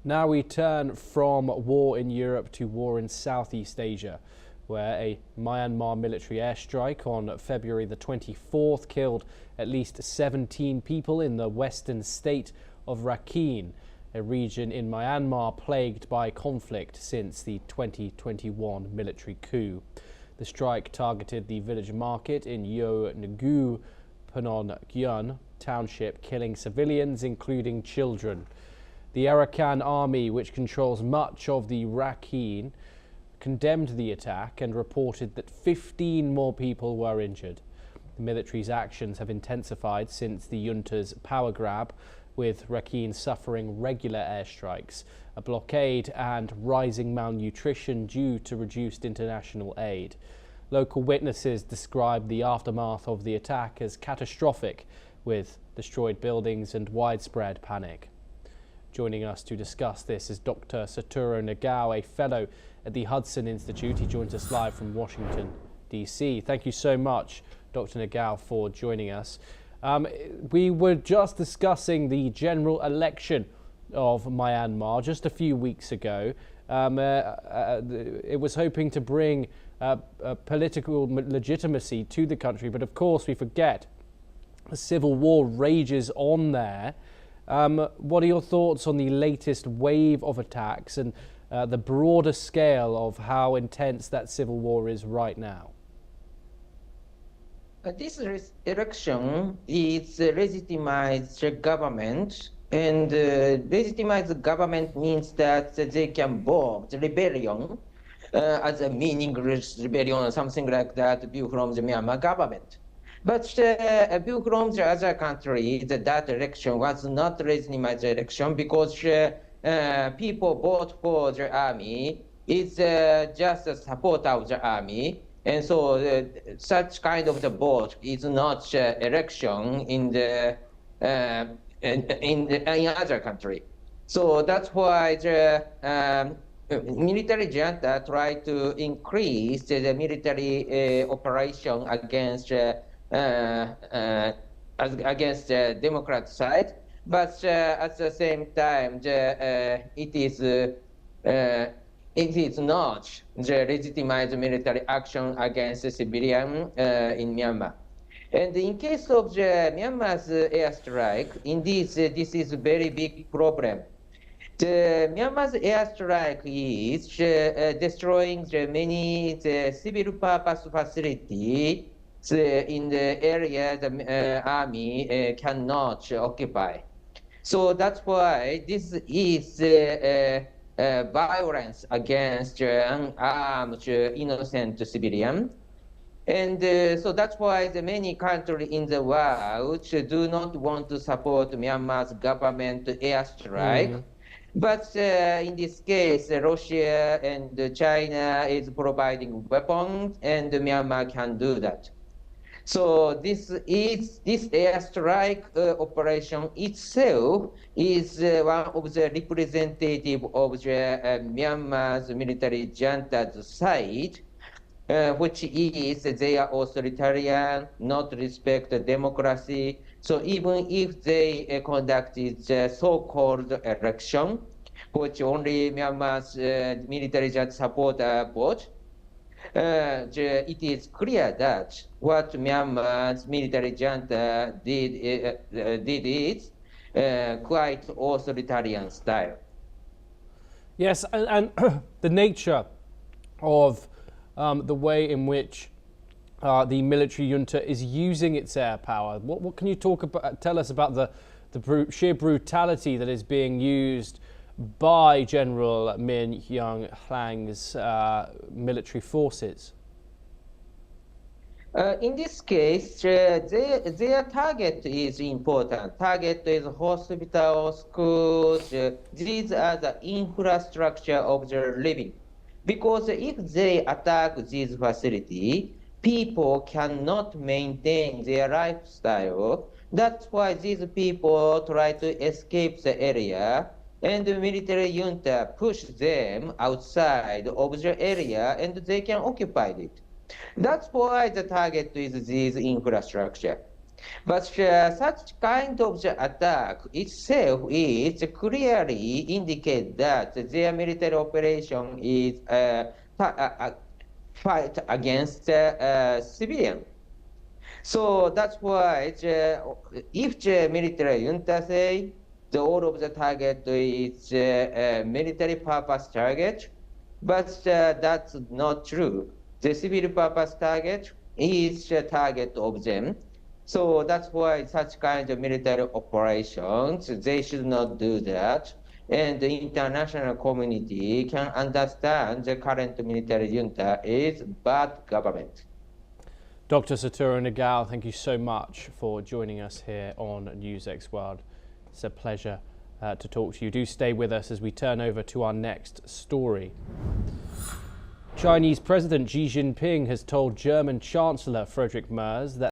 Now we turn from war in Europe to war in Southeast Asia, where a Myanmar military airstrike on February the 24th killed at least 17 people in the western state of Rakhine, a region in Myanmar plagued by conflict since the 2021 military coup. The strike targeted the village market in Yo Ngu Phnom Gyun township, killing civilians, including children. The Arakan army, which controls much of the Rakhine, condemned the attack and reported that 15 more people were injured. The military's actions have intensified since the junta's power grab, with Rakhine suffering regular airstrikes, a blockade and rising malnutrition due to reduced international aid. Local witnesses described the aftermath of the attack as catastrophic, with destroyed buildings and widespread panic. Joining us to discuss this is Dr. Satoru Nagao, a fellow at the Hudson Institute. He joins us live from Washington, D.C. Thank you so much, Dr. Nagao, for joining us. We were just discussing the general election of Myanmar just a few weeks ago. It was hoping to bring political legitimacy to the country, but of course we forget the civil war rages on there. What are your thoughts on the latest wave of attacks and the broader scale of how intense that civil war is right now? This election is legitimized government, and legitimized government means that they can bomb the rebellion as a meaningless rebellion or something like that view from the Myanmar government. But a view from the other country, that election was not legitimized election because people vote for the army. It's just a support of the army. And so such kind of the vote is not election in the in other country. So that's why the military junta try to increase the military operation against the Democrat side, but at the same time, it is not the legitimized military action against the civilian in Myanmar. And in case of the Myanmar's airstrike, indeed, this is a very big problem. The Myanmar's airstrike is destroying many civil purpose facilities in the area the army cannot occupy. So that's why this is violence against unarmed innocent civilian. And so that's why the many countries in the world do not want to support Myanmar's government airstrike. But in this case, Russia and China is providing weapons, and Myanmar can do that. So this airstrike operation itself is one of the representative of the Myanmar's military junta's side, which is they are authoritarian, not respect democracy. So even if they conducted the so-called election, which only Myanmar's military junta support vote, it is clear that what Myanmar's military junta did is quite authoritarian style. Yes, and the nature of the way in which the military junta is using its air power. What can you tell us about the sheer brutality that is being used by General Min Aung Hlang's military forces? In this case, their target is important. Target is hospitals, schools. These are the infrastructure of the living. Because if they attack these facilities, people cannot maintain their lifestyle. That's why these people try to escape the area, and the military junta push them outside of the area, and they can occupy it. That's why the target is this infrastructure. But such kind of the attack itself is clearly indicate that their military operation is fight against civilian. So that's why if the military junta say all of the target is military purpose target, but that's not true. The civil purpose target is the target of them. So that's why such kind of military operations, they should not do that. And the international community can understand the current military junta is bad government. Dr. Satoru Nagao, thank you so much for joining us here on NewsX World. It's a pleasure to talk to you. Do stay with us as we turn over to our next story. Chinese President Xi Jinping has told German Chancellor Friedrich Merz that